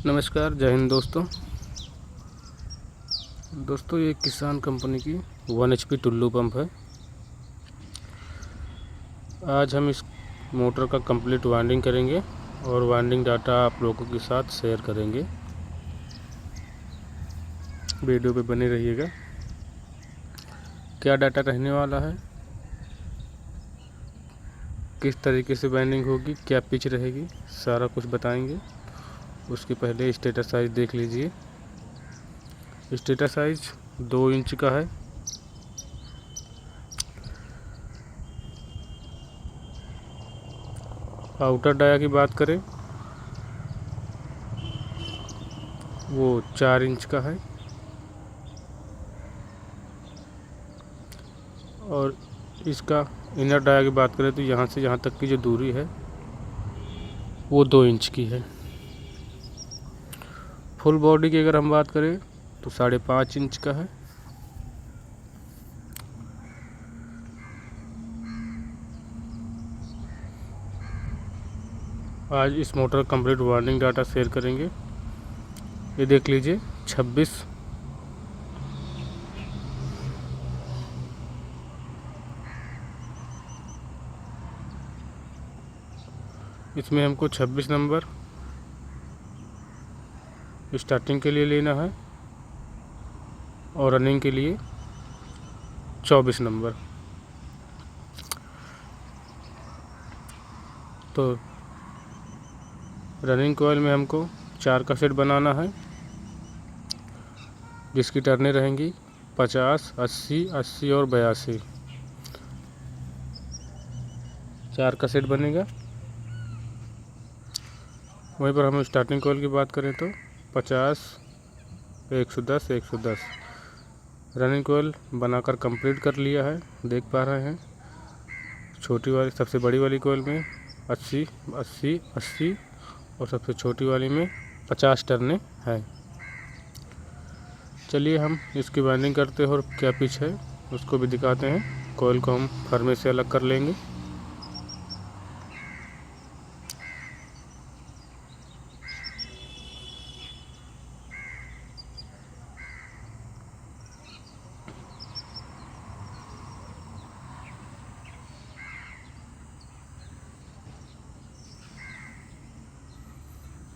नमस्कार, जय हिंद दोस्तों ये किसान कंपनी की 1 HP टुल्लू पंप है। आज हम इस मोटर का कंप्लीट वाइंडिंग करेंगे और वाइंडिंग डाटा आप लोगों के साथ शेयर करेंगे। वीडियो पे बने रहिएगा। क्या डाटा रहने वाला है, किस तरीके से वाइंडिंग होगी, क्या पिच रहेगी, सारा कुछ बताएंगे। उसके पहले स्टेटर साइज देख लीजिए। स्टेटर साइज 2 इंच का है। आउटर डाया की बात करें वो 4 इंच का है और इसका इनर डाया की बात करें तो यहाँ से यहाँ तक की जो दूरी है वो 2 इंच की है। फुल बॉडी की अगर हम बात करें तो 5.5 इंच का है। आज इस मोटर का कंप्लीट वाइंडिंग डाटा शेयर करेंगे। ये देख लीजिए 26 इसमें हमको 26 नंबर स्टार्टिंग के लिए लेना है और रनिंग के लिए 24 नंबर। तो रनिंग कॉइल में हमको 4 का सेट बनाना है जिसकी टर्नें रहेंगी 50, 80, 80 और 82। 4 का सेट बनेगा। वहीं पर हम स्टार्टिंग कॉइल की बात करें तो 50, 110, 110 रनिंग कॉइल बनाकर कंप्लीट कर लिया है, देख पा रहे हैं। छोटी वाली सबसे बड़ी वाली कॉइल में 80, 80, 80 और सबसे छोटी वाली में 50 टर्नें हैं। चलिए हम इसकी वाइंडिंग करते हैं और क्या पिच है उसको भी दिखाते हैं। कॉइल को हम फर्मे से अलग कर लेंगे।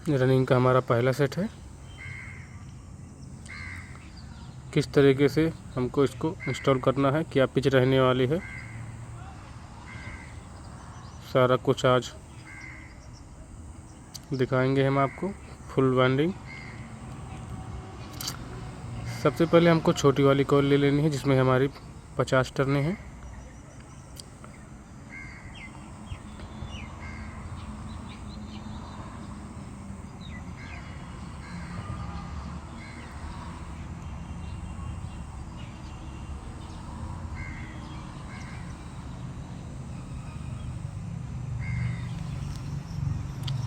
रनिंग का हमारा पहला सेट है। किस तरीके से हमको इसको इंस्टॉल करना है, क्या पिच रहने वाली है, सारा कुछ आज दिखाएंगे हम आपको। फुल वाइंडिंग सबसे पहले हमको छोटी वाली कॉइल ले लेनी है जिसमें हमारी 50 टर्नें हैं।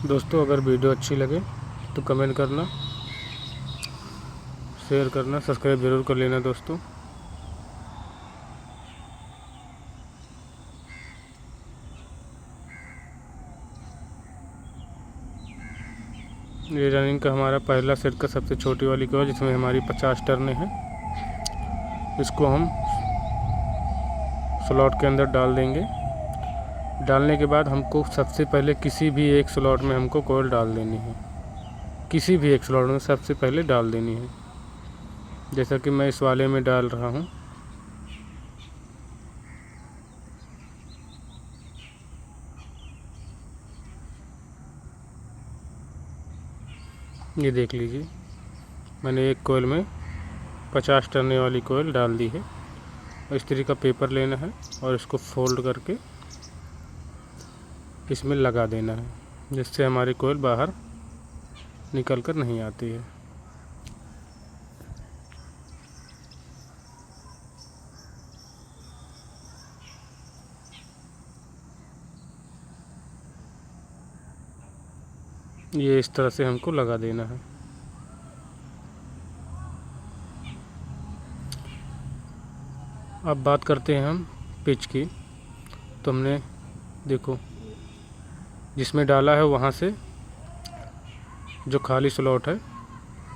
दोस्तों अगर वीडियो अच्छी लगे तो कमेंट करना, शेयर करना, सब्सक्राइब ज़रूर कर लेना दोस्तों। ये रनिंग का हमारा पहला सेट का सबसे छोटी वाली कॉइल जिसमें हमारी 50 टर्नें हैं। इसको हम स्लॉट के अंदर डाल देंगे। डालने के बाद हमको सबसे पहले किसी भी एक स्लॉट में हमको कॉइल डाल देनी है। किसी भी एक स्लॉट में सबसे पहले डाल देनी है, जैसा कि मैं इस वाले में डाल रहा हूँ। ये देख लीजिए मैंने एक कॉइल में 50 टर्ने वाली कॉइल डाल दी है। इस तरह का पेपर लेना है और इसको फोल्ड करके इसमें लगा देना है, जिससे हमारी कॉइल बाहर निकल कर नहीं आती है। ये इस तरह से हमको लगा देना है। अब बात करते हैं हम पिच की। तो हमने देखो जिसमें डाला है वहाँ से जो खाली स्लॉट है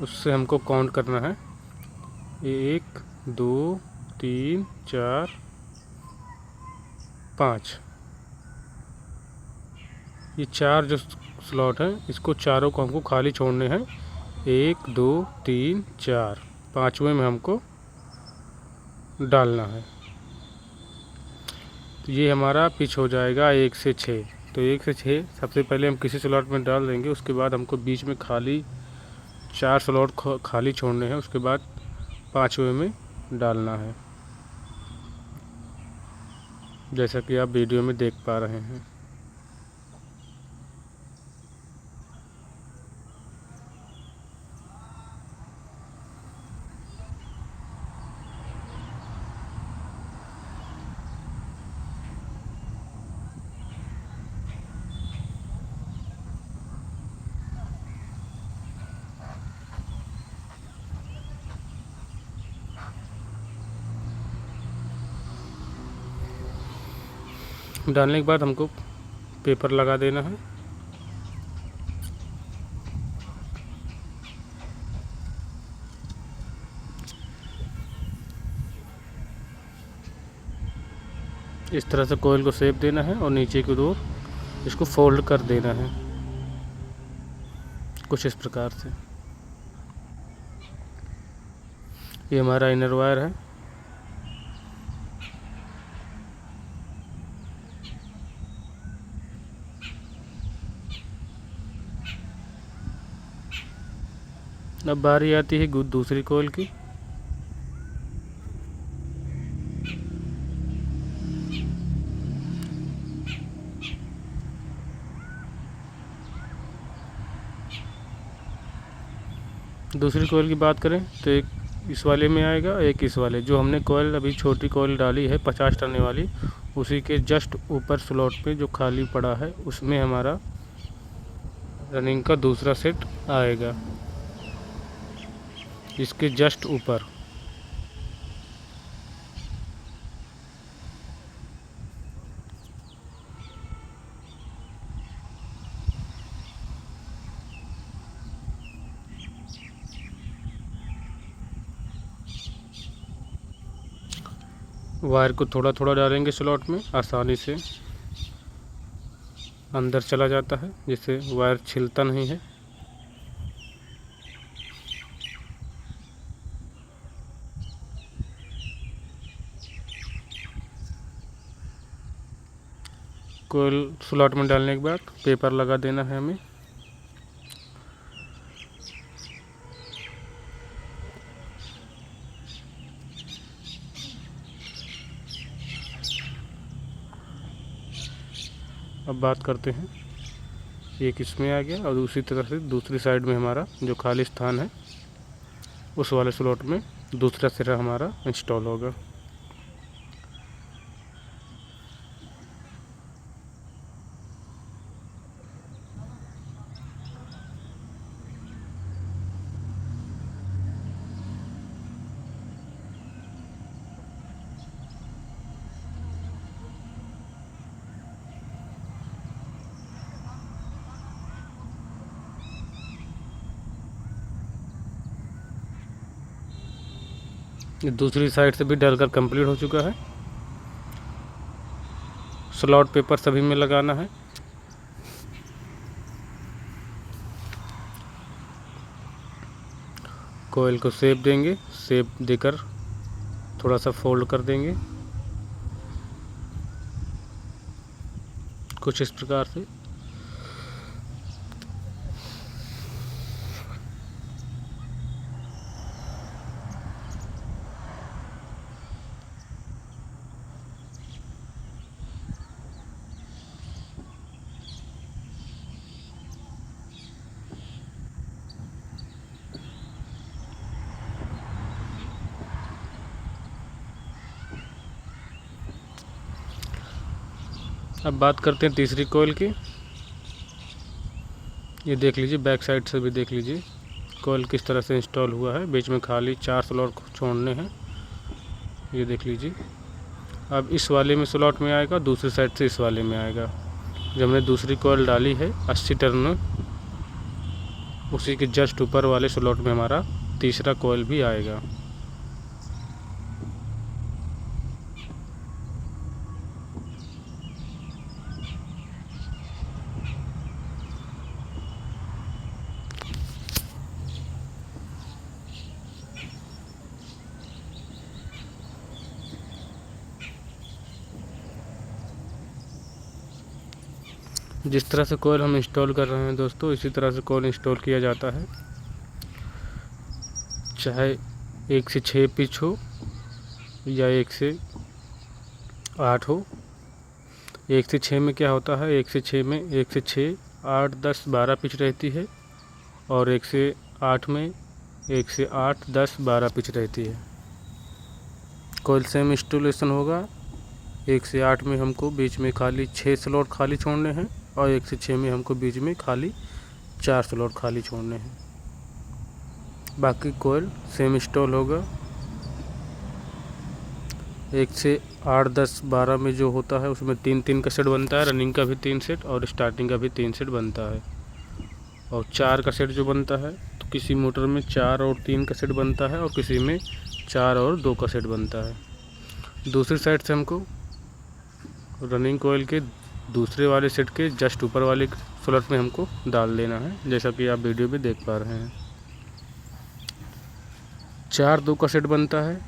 उससे हमको काउंट करना है 1 2 3 4 5। ये 4 जो स्लॉट है इसको चारों को हमको खाली छोड़ने हैं। 1 2 3 4, पाँचवें में हमको डालना है। तो ये हमारा पिच हो जाएगा 1 से 6। तो 1 से 6 सबसे पहले हम किसी स्लॉट में डाल देंगे, उसके बाद हमको बीच में खाली 4 स्लॉट खाली छोड़ने हैं, उसके बाद पाँचवें में डालना है, जैसा कि आप वीडियो में देख पा रहे हैं। डालने के बाद हमको पेपर लगा देना है। इस तरह से कोयल को शेप देना है और नीचे की ओर इसको फोल्ड कर देना है कुछ इस प्रकार से। ये हमारा इनर वायर है। अब बारी आती है दूसरी कोयल की। दूसरी कोयल की बात करें तो एक इस वाले में आएगा, एक इस वाले। जो हमने कोयल अभी छोटी कोयल डाली है 50 टन वाली, उसी के जस्ट ऊपर स्लॉट पे जो खाली पड़ा है उसमें हमारा रनिंग का दूसरा सेट आएगा, इसके जस्ट ऊपर। वायर को थोड़ा थोड़ा डालेंगे स्लॉट में, आसानी से अंदर चला जाता है, जिससे वायर छिलता नहीं है। कोयल स्लॉट में डालने के बाद पेपर लगा देना है हमें। अब बात करते हैं, एक इसमें आ गया और उसी तरह से दूसरी साइड में हमारा जो खाली स्थान है उस वाले स्लॉट में दूसरा सिरा हमारा इंस्टॉल होगा। दूसरी साइड से भी डलकर कंप्लीट हो चुका है। स्लॉट पेपर सभी में लगाना है। कोयल को शेप देंगे, शेप देकर थोड़ा सा फोल्ड कर देंगे कुछ इस प्रकार से। अब बात करते हैं तीसरी कोयल की। ये देख लीजिए, बैक साइड से भी देख लीजिए कोयल किस तरह से इंस्टॉल हुआ है। बीच में खाली 4 स्लॉट छोड़ने हैं, ये देख लीजिए। अब इस वाले में स्लॉट में आएगा, दूसरी साइड से इस वाले में आएगा। जब हमने दूसरी कोयल डाली है 80 टन में, उसी के जस्ट ऊपर वाले स्लॉट में हमारा तीसरा कॉइल भी आएगा। जिस तरह से कॉइल हम इंस्टॉल कर रहे हैं दोस्तों, इसी तरह से कॉइल इंस्टॉल किया जाता है, चाहे 1 से 6 पिच हो या 1 से 8 हो। 1 से 6 में क्या होता है, 1 से 6 में 1 से 6 8 10 12 पिच रहती है, और 1 से 8 में 1 से 8 10 12 पिच रहती है। कॉइल सेम इंस्टॉलेशन होगा। 1 से 8 में हमको बीच में खाली 6 स्लॉट खाली छोड़ने हैं, और 1 से 6 में हमको बीच में खाली 4 स्लॉट खाली छोड़ने हैं। बाकी कॉइल सेम इंस्टॉल होगा। 1 से 8 10 12 में जो होता है उसमें 3 का सेट बनता है, रनिंग का भी 3 सेट और स्टार्टिंग का भी 3 सेट बनता है। और 4 का सेट जो बनता है, तो किसी मोटर में 4 और 3 का सेट बनता है, और किसी में 4 और 2 का सेट बनता है। दूसरी साइड से हमको रनिंग कॉइल के दूसरे वाले सेट के जस्ट ऊपर वाले स्लॉट में हमको डाल देना है, जैसा कि आप वीडियो में देख पा रहे हैं। 4 2 का सेट बनता है,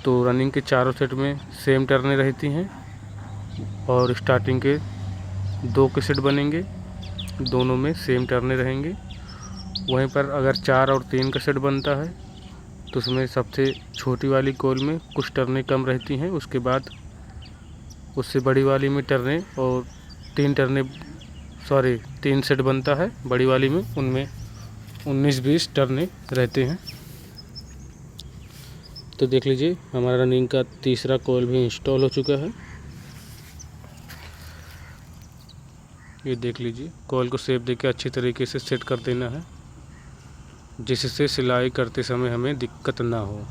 तो रनिंग के चारों सेट में सेम टर्नें रहती हैं, और स्टार्टिंग के 2 के सेट बनेंगे, दोनों में सेम टर्नें रहेंगे। वहीं पर अगर 4 और 3 का सेट बनता है, तो उसमें सबसे छोटी वाली कॉइल में कुछ टर्नें कम रहती हैं, उसके बाद उससे बड़ी वाली में टर्नें और 3 सेट बनता है बड़ी वाली में, उनमें 19-20 टर्नें रहते हैं। तो देख लीजिए हमारा रनिंग का तीसरा कॉइल भी इंस्टॉल हो चुका है। ये देख लीजिए, कॉइल को शेप देके अच्छी तरीके से सेट कर देना है, जिससे सिलाई करते समय हमें दिक्कत ना हो।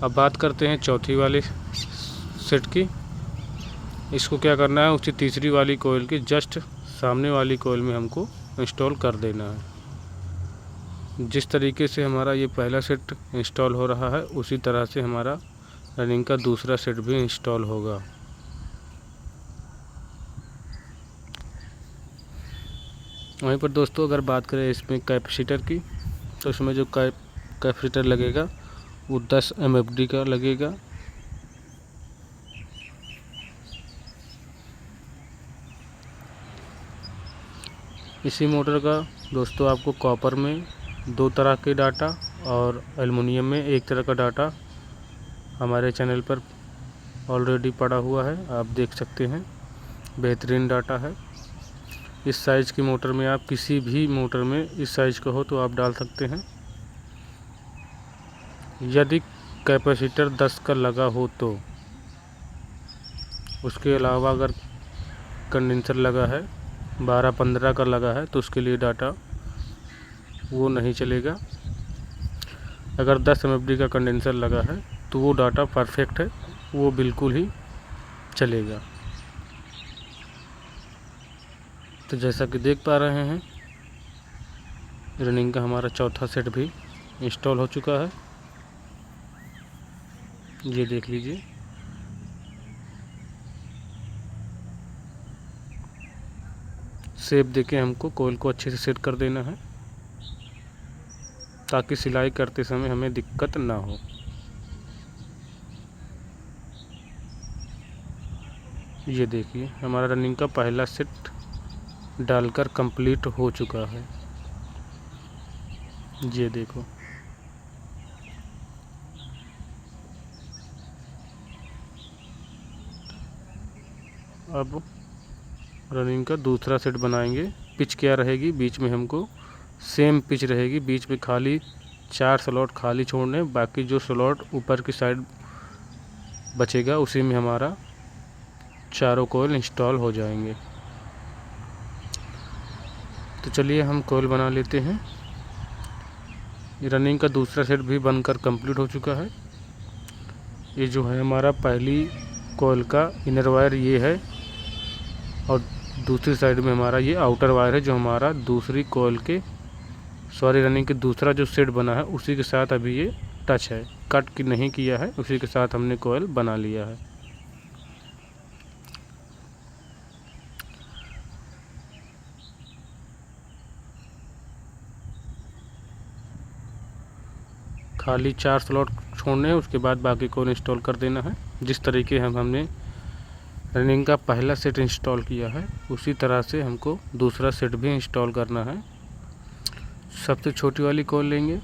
अब बात करते हैं चौथी वाले सेट की। इसको क्या करना है, उसी तीसरी वाली कॉइल के जस्ट सामने वाली कॉइल में हमको इंस्टॉल कर देना है। जिस तरीके से हमारा ये पहला सेट इंस्टॉल हो रहा है, उसी तरह से हमारा रनिंग का दूसरा सेट भी इंस्टॉल होगा। वहीं पर दोस्तों अगर बात करें इसमें कैपेसिटर की, तो इसमें जो कैपेसिटर लगेगा वो 10 MFD का लगेगा। इसी मोटर का दोस्तों आपको कॉपर में 2 तरह के डाटा और एल्युमिनियम में 1 तरह का डाटा हमारे चैनल पर ऑलरेडी पड़ा हुआ है, आप देख सकते हैं, बेहतरीन डाटा है। इस साइज़ की मोटर में आप किसी भी मोटर में इस साइज़ का हो तो आप डाल सकते हैं। यदि कैपेसिटर 10 का लगा हो तो, उसके अलावा अगर कंडेंसर लगा है 12-15 का लगा है तो उसके लिए डाटा वो नहीं चलेगा। अगर 10 MFD का कंडेंसर लगा है तो वो डाटा परफेक्ट है, वो बिल्कुल ही चलेगा। तो जैसा कि देख पा रहे हैं, रनिंग का हमारा चौथा सेट भी इंस्टॉल हो चुका है। ये देख लीजिए, शेप देके हमको कॉइल को अच्छे से सेट कर देना है, ताकि सिलाई करते समय हमें दिक्कत ना हो। ये देखिए हमारा रनिंग का पहला सेट डालकर कंप्लीट हो चुका है। ये देखो, अब रनिंग का दूसरा सेट बनाएंगे। पिच क्या रहेगी, बीच में हमको सेम पिच रहेगी, बीच में खाली 4 स्लॉट खाली छोड़ने, बाकी जो स्लॉट ऊपर की साइड बचेगा उसी में हमारा चारों कॉइल इंस्टॉल हो जाएंगे। तो चलिए हम कॉइल बना लेते हैं। ये रनिंग का दूसरा सेट भी बनकर कंप्लीट हो चुका है। ये जो है हमारा पहली कॉइल का इनर वायर ये है, और दूसरी साइड में हमारा ये आउटर वायर है जो हमारा दूसरी कॉइल के रनिंग के दूसरा जो सेट बना है उसी के साथ अभी ये टच है, कट की नहीं किया है, उसी के साथ हमने कॉइल बना लिया है। खाली 4 स्लॉट छोड़ने हैं, उसके बाद बाकी कॉइल इंस्टॉल कर देना है। जिस तरीके हमने रनिंग का पहला सेट इंस्टॉल किया है उसी तरह से हमको दूसरा सेट भी इंस्टॉल करना है। सबसे छोटी वाली कॉइल लेंगे,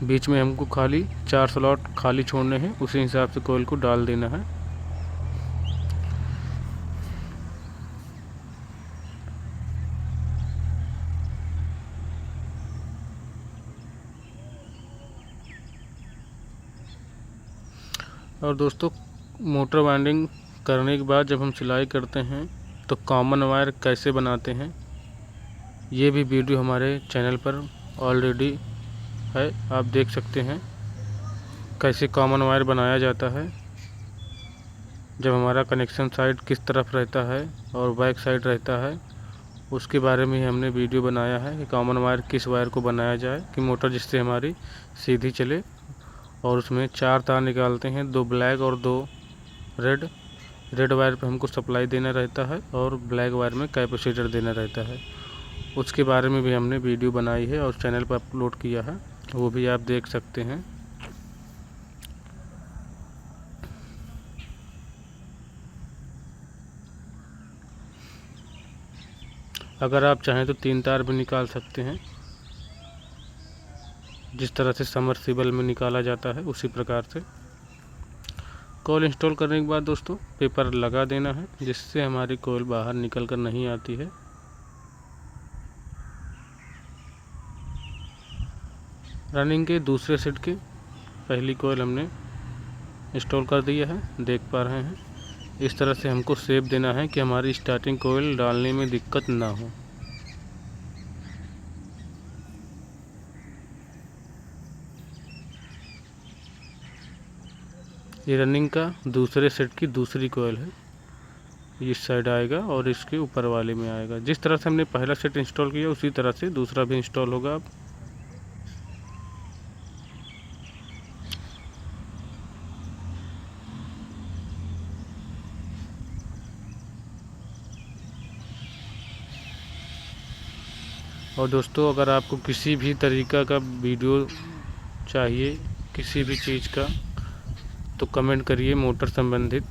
बीच में हमको खाली 4 स्लॉट खाली छोड़ने हैं, उसी हिसाब से कॉइल को डाल देना है। और दोस्तों, मोटर वाइंडिंग करने के बाद जब हम सिलाई करते हैं तो कॉमन वायर कैसे बनाते हैं, ये भी वीडियो हमारे चैनल पर ऑलरेडी है, आप देख सकते हैं कैसे कॉमन वायर बनाया जाता है। जब हमारा कनेक्शन साइड किस तरफ रहता है और बैक साइड रहता है, उसके बारे में हमने वीडियो बनाया है कि कॉमन वायर किस वायर को बनाया जाए कि मोटर जिससे हमारी सीधी चले। और उसमें 4 तार निकालते हैं, 2 ब्लैक और 2 रेड वायर पे हमको सप्लाई देना रहता है और ब्लैक वायर में कैपेसिटर देना रहता है। उसके बारे में भी हमने वीडियो बनाई है और चैनल पर अपलोड किया है, वो भी आप देख सकते हैं। अगर आप चाहें तो 3 तार भी निकाल सकते हैं, जिस तरह से समरसीबल में निकाला जाता है उसी प्रकार से। कॉइल इंस्टॉल करने के बाद दोस्तों पेपर लगा देना है, जिससे हमारी कॉइल बाहर निकल कर नहीं आती है। रनिंग के दूसरे सेट की पहली कॉइल हमने इंस्टॉल कर दिया है, देख पा रहे हैं। इस तरह से हमको शेप देना है कि हमारी स्टार्टिंग कॉइल डालने में दिक्कत ना हो। ये रनिंग का दूसरे सेट की दूसरी कॉइल है, इस साइड आएगा और इसके ऊपर वाले में आएगा। जिस तरह से हमने पहला सेट इंस्टॉल किया उसी तरह से दूसरा भी इंस्टॉल होगा। अब और दोस्तों, अगर आपको किसी भी तरीका का वीडियो चाहिए किसी भी चीज़ का तो कमेंट करिए मोटर संबंधित।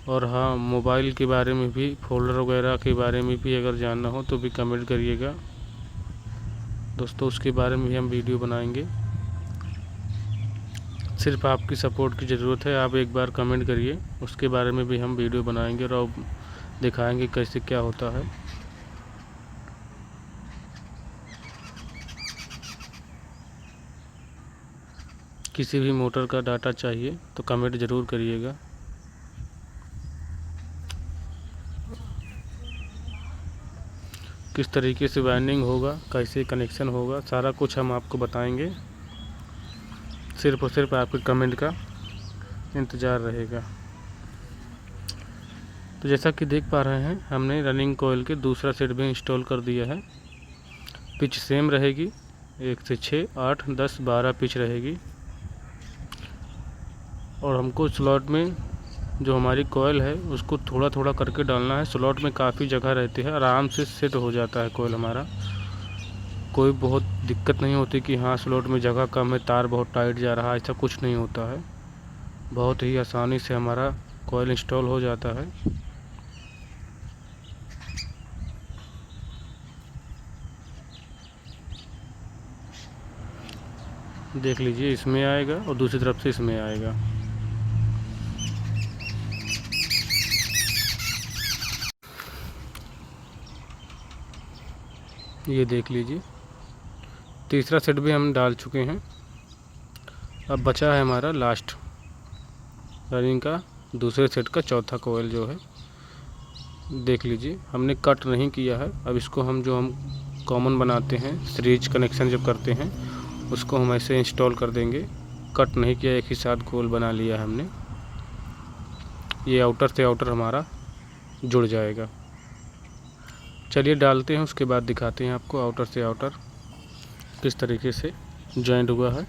और हाँ, मोबाइल के बारे में भी, फोल्डर वगैरह के बारे में भी अगर जानना हो तो भी कमेंट करिएगा दोस्तों, उसके बारे में भी हम वीडियो बनाएंगे। सिर्फ आपकी सपोर्ट की ज़रूरत है, आप एक बार कमेंट करिए, उसके बारे में भी हम वीडियो बनाएंगे और दिखाएंगे कैसे क्या होता है। किसी भी मोटर का डाटा चाहिए तो कमेंट ज़रूर करिएगा। किस तरीके से वाइंडिंग होगा, कैसे कनेक्शन होगा, सारा कुछ हम आपको बताएंगे। सिर्फ और सिर्फ आपके कमेंट का इंतज़ार रहेगा। तो जैसा कि देख पा रहे हैं, हमने रनिंग कॉइल के दूसरा सेट भी इंस्टॉल कर दिया है। पिच सेम रहेगी, 1 से 6, 8, 10, 12 पिच रहेगी। और हमको स्लॉट में जो हमारी कॉइल है उसको थोड़ा थोड़ा करके डालना है। स्लॉट में काफ़ी जगह रहती है, आराम से सेट हो जाता है कॉइल हमारा। कोई बहुत दिक्कत नहीं होती कि हाँ स्लॉट में जगह कम है, तार बहुत टाइट जा रहा है, ऐसा कुछ नहीं होता है। बहुत ही आसानी से हमारा कॉइल इंस्टॉल हो जाता है। देख लीजिए, इसमें आएगा और दूसरी तरफ से इसमें आएगा। ये देख लीजिए, तीसरा सेट भी हम डाल चुके हैं। अब बचा है हमारा लास्ट रनिंग का दूसरे सेट का चौथा कॉइल जो है। देख लीजिए, हमने कट नहीं किया है। अब इसको हम कॉमन बनाते हैं, सीरीज कनेक्शन जब करते हैं उसको हम ऐसे इंस्टॉल कर देंगे। कट नहीं किया, एक ही साथ गोल बना लिया हमने। ये आउटर से आउटर हमारा जुड़ जाएगा। चलिए डालते हैं, उसके बाद दिखाते हैं आपको आउटर से आउटर किस तरीके से जॉइंट हुआ है।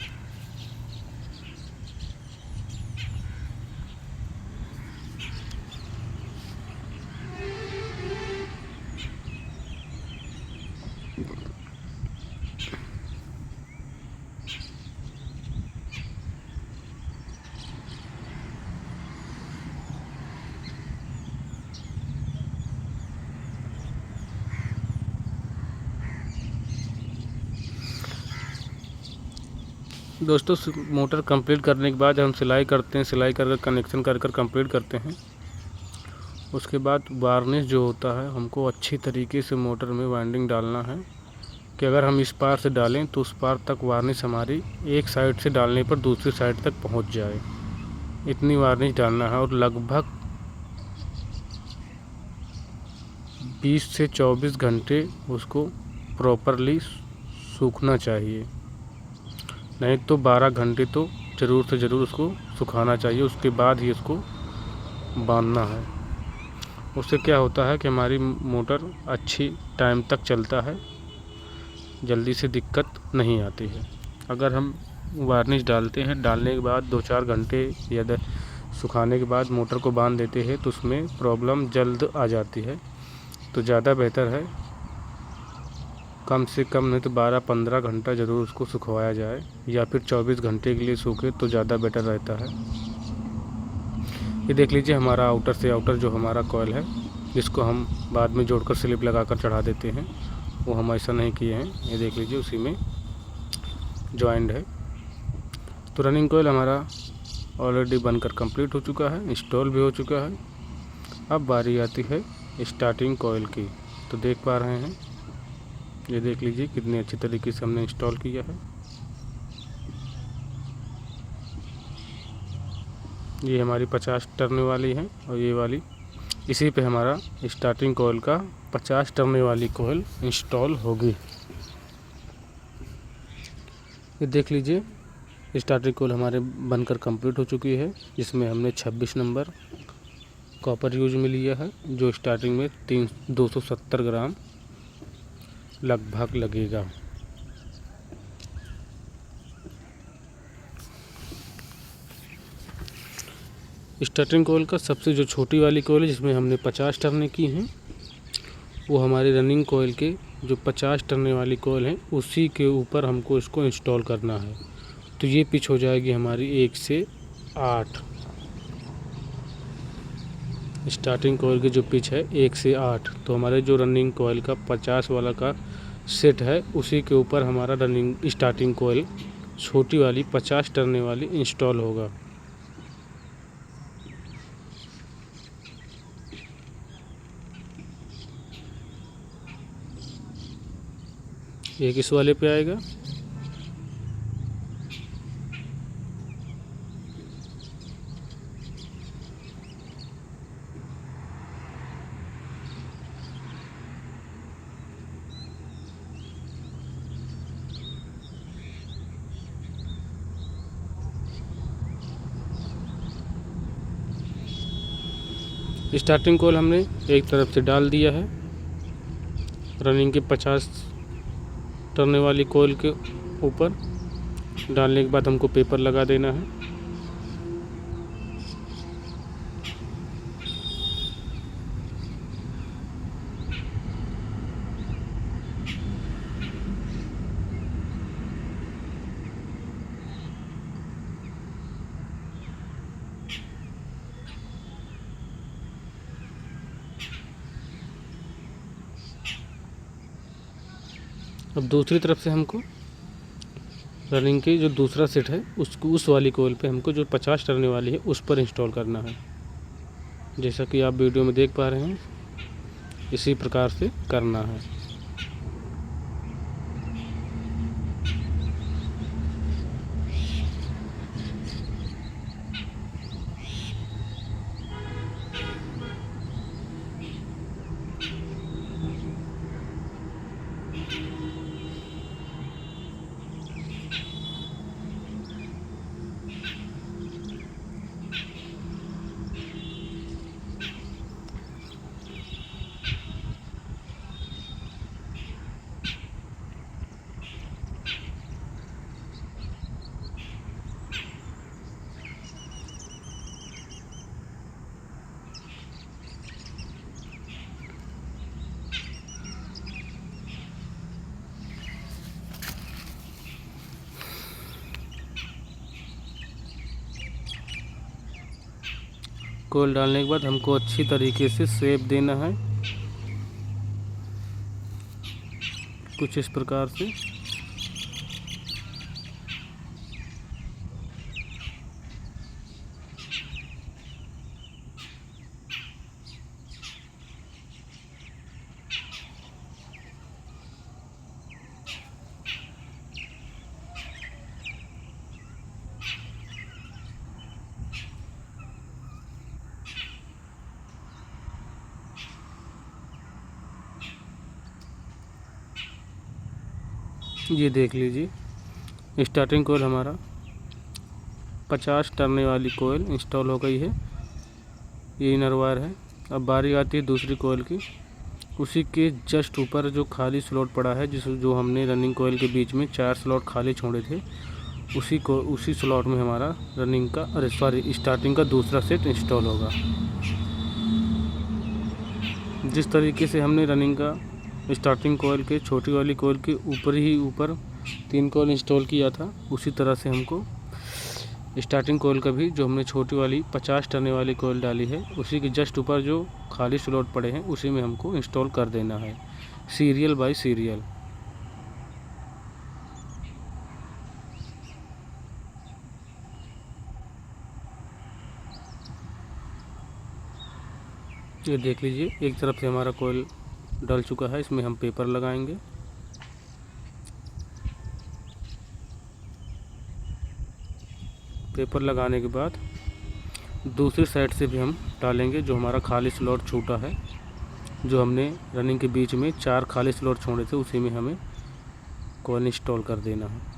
दोस्तों मोटर कंप्लीट करने के बाद हम सिलाई करते हैं, सिलाई कर कनेक्शन कर कंप्लीट करते हैं। उसके बाद वार्निश जो होता है हमको अच्छी तरीके से मोटर में वाइंडिंग डालना है कि अगर हम इस पार से डालें तो उस पार तक वार्निश हमारी एक साइड से डालने पर दूसरी साइड तक पहुंच जाए, इतनी वार्निश डालना है। और लगभग 20 से 24 घंटे उसको प्रॉपरली सूखना चाहिए, नहीं तो 12 घंटे तो ज़रूर से ज़रूर उसको सुखाना चाहिए। उसके बाद ही उसको बांधना है। उससे क्या होता है कि हमारी मोटर अच्छी टाइम तक चलता है, जल्दी से दिक्कत नहीं आती है। अगर हम वार्निश डालते हैं, डालने के बाद 2-4 घंटे या सुखाने के बाद मोटर को बांध देते हैं तो उसमें प्रॉब्लम जल्द आ जाती है। तो ज़्यादा बेहतर है कम से कम नहीं तो 12-15 घंटा ज़रूर उसको सुखवाया जाए, या फिर 24 घंटे के लिए सूखे तो ज़्यादा बेटर रहता है। ये देख लीजिए हमारा आउटर से आउटर जो हमारा कॉइल है, जिसको हम बाद में जोड़कर स्लिप लगाकर चढ़ा देते हैं, वो हम ऐसा नहीं किए हैं। ये देख लीजिए उसी में जॉइंट है। तो रनिंग कॉइल हमारा ऑलरेडी बनकर कंप्लीट हो चुका है, इंस्टॉल भी हो चुका है। अब बारी आती है स्टार्टिंग कॉइल की। तो देख पा रहे हैं, ये देख लीजिए कितने अच्छी तरीके से हमने इंस्टॉल किया है। ये हमारी 50 टर्न वाली है और ये वाली, इसी पे हमारा स्टार्टिंग कॉइल का 50 टर्न वाली कॉइल इंस्टॉल होगी। ये देख लीजिए स्टार्टिंग कॉइल हमारे बनकर कंप्लीट हो चुकी है, जिसमें हमने 26 नंबर कॉपर यूज में लिया है, जो स्टार्टिंग में 270 ग्राम लगभग लगेगा। स्टार्टिंग कॉइल का सबसे जो छोटी वाली कॉइल है, जिसमें हमने 50 टर्नें की हैं, वो हमारी रनिंग कॉइल के जो 50 टर्ने वाली कॉइल है उसी के ऊपर हमको इसको इंस्टॉल करना है। तो ये पिच हो जाएगी हमारी 1 से 8। स्टार्टिंग कॉइल की जो पिच है 1 से 8, तो हमारे जो रनिंग कॉइल का 50 वाला का सेट है उसी के ऊपर हमारा रनिंग स्टार्टिंग कॉइल छोटी वाली 50 टर्ने वाली इंस्टॉल होगा। ये किस वाले पे आएगा? स्टार्टिंग कॉइल हमने एक तरफ से डाल दिया है। रनिंग के 50 टर्ने वाली कॉइल के ऊपर डालने के बाद हमको पेपर लगा देना है। अब दूसरी तरफ से हमको रनिंग की जो दूसरा सेट है उसको उस वाली कॉइल पे हमको जो 50 टर्ने वाली है उस पर इंस्टॉल करना है। जैसा कि आप वीडियो में देख पा रहे हैं, इसी प्रकार से करना है। कोयल डालने के बाद हमको अच्छी तरीके से शेप देना है, कुछ इस प्रकार से। ये देख लीजिए स्टार्टिंग कोयल हमारा 50 टर्ने वाली कोयल इंस्टॉल हो गई है। ये इनर वायर है। अब बारी आती है दूसरी कोयल की। उसी के जस्ट ऊपर जो खाली स्लॉट पड़ा है, जो हमने रनिंग कोयल के बीच में 4 स्लॉट खाली छोड़े थे, उसी स्लॉट में हमारा स्टार्टिंग का दूसरा सेट इंस्टॉल होगा। जिस तरीके से हमने रनिंग का स्टार्टिंग कोयल के छोटी वाली कोयल के ऊपर 3 कोयल इंस्टॉल किया था, उसी तरह से हमको स्टार्टिंग कोयल का भी, जो हमने छोटी वाली 50 टर्ने वाली कोयल डाली है, उसी के जस्ट ऊपर जो खाली स्लॉट पड़े हैं उसी में हमको इंस्टॉल कर देना है, सीरियल बाय सीरियल। ये देख लीजिए एक तरफ से हमारा कोयल डल चुका है। इसमें हम पेपर लगाएंगे। पेपर लगाने के बाद दूसरी साइड से भी हम डालेंगे, जो हमारा खाली स्लॉट छूटा है, जो हमने रनिंग के बीच में 4 खाली स्लॉट छोड़े थे, उसी में हमें कोयल इंस्टॉल कर देना है।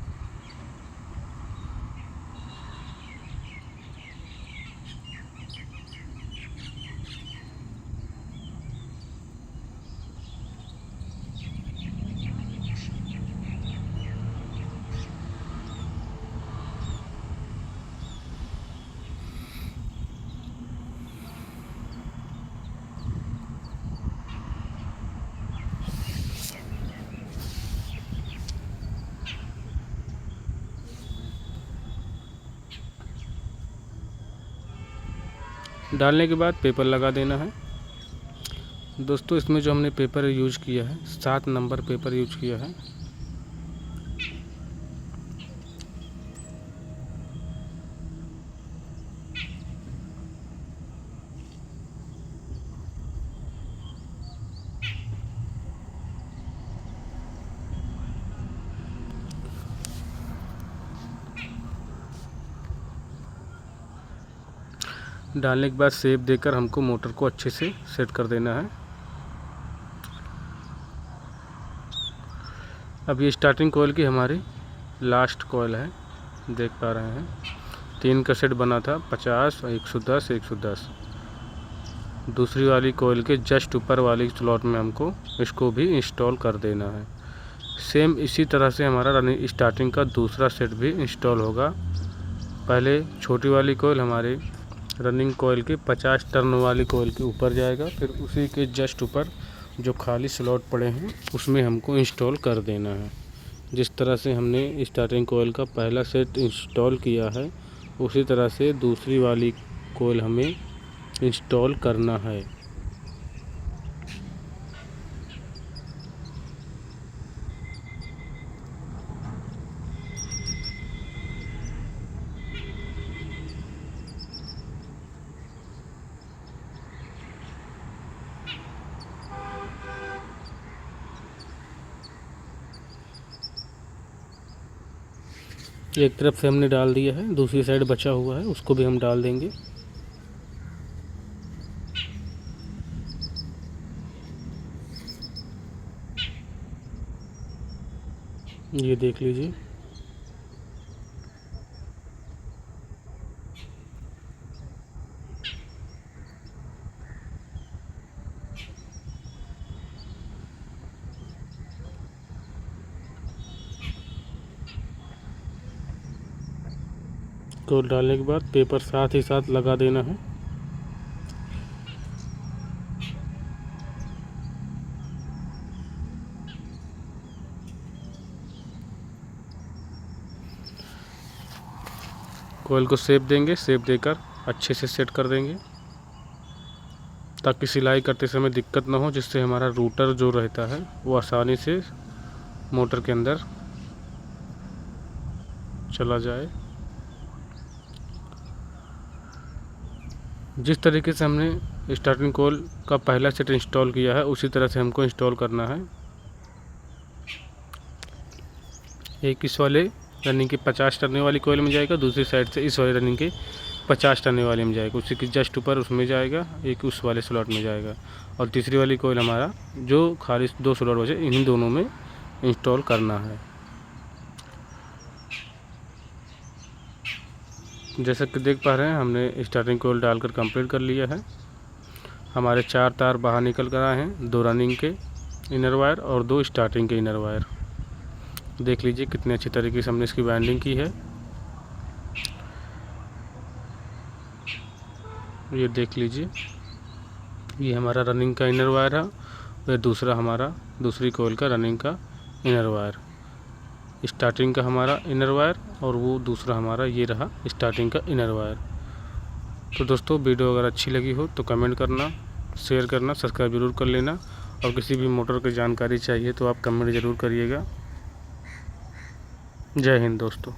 डालने के बाद पेपर लगा देना है। दोस्तों इसमें जो हमने पेपर यूज किया है, 7 नंबर पेपर यूज किया है। डालने के बाद शेप देकर हमको मोटर को अच्छे से सेट कर देना है। अब ये स्टार्टिंग कोयल की हमारी लास्ट कोयल है, देख पा रहे हैं। 3 का सेट बना था, 50, 110, 110। दूसरी वाली कोयल के जस्ट ऊपर वाली स्लॉट में हमको इसको भी इंस्टॉल कर देना है। सेम इसी तरह से हमारा रनिंग स्टार्टिंग का दूसरा सेट भी इंस्टॉल होगा। पहले छोटी वाली कोयल हमारे रनिंग कोयल के 50 टर्न वाली कोयल के ऊपर जाएगा, फिर उसी के जस्ट ऊपर जो खाली स्लॉट पड़े हैं उसमें हमको इंस्टॉल कर देना है। जिस तरह से हमने स्टार्टिंग कोयल का पहला सेट इंस्टॉल किया है, उसी तरह से दूसरी वाली कोयल हमें इंस्टॉल करना है। एक तरफ से हमने डाल दिया है, दूसरी साइड बचा हुआ है, उसको भी हम डाल देंगे। ये देख लीजिए को डालने के बाद पेपर साथ ही साथ लगा देना है। कोयल को शेप देंगे, शेप देकर अच्छे से सेट कर देंगे। ताकि सिलाई करते समय दिक्कत ना हो, जिससे हमारा रूटर जो रहता है वो आसानी से मोटर के अंदर चला जाए। जिस तरीके से हमने स्टार्टिंग कॉइल का पहला सेट इंस्टॉल किया है उसी तरह से हमको इंस्टॉल करना है। एक इस वाले रनिंग के 50 टर्ने वाली कॉइल में जाएगा, दूसरी साइड से इस वाले रनिंग के 50 टर्ने वाले में जाएगा, उसी के जस्ट ऊपर उसमें जाएगा, एक उस वाले स्लॉट में जाएगा, और तीसरी वाली कॉइल हमारा जो खाली 2 स्लॉट बचे इन्हीं दोनों में इंस्टॉल करना है। जैसा कि देख पा रहे हैं हमने स्टार्टिंग कॉइल डालकर कंप्लीट कर लिया है। हमारे 4 तार बाहर निकल कर आए हैं, 2 रनिंग के इनर वायर और 2 स्टार्टिंग के इनर वायर। देख लीजिए कितने अच्छी तरीके से हमने इसकी वाइंडिंग की है। ये देख लीजिए, ये हमारा रनिंग का इनर वायर है, वह दूसरा हमारा दूसरी कॉइल का रनिंग का इनर वायर, स्टार्टिंग का हमारा इनर वायर, और वो दूसरा हमारा ये रहा स्टार्टिंग का इनर वायर। तो दोस्तों वीडियो अगर अच्छी लगी हो तो कमेंट करना, शेयर करना, सब्सक्राइब जरूर कर लेना, और किसी भी मोटर की जानकारी चाहिए तो आप कमेंट ज़रूर करिएगा। जय हिंद दोस्तों।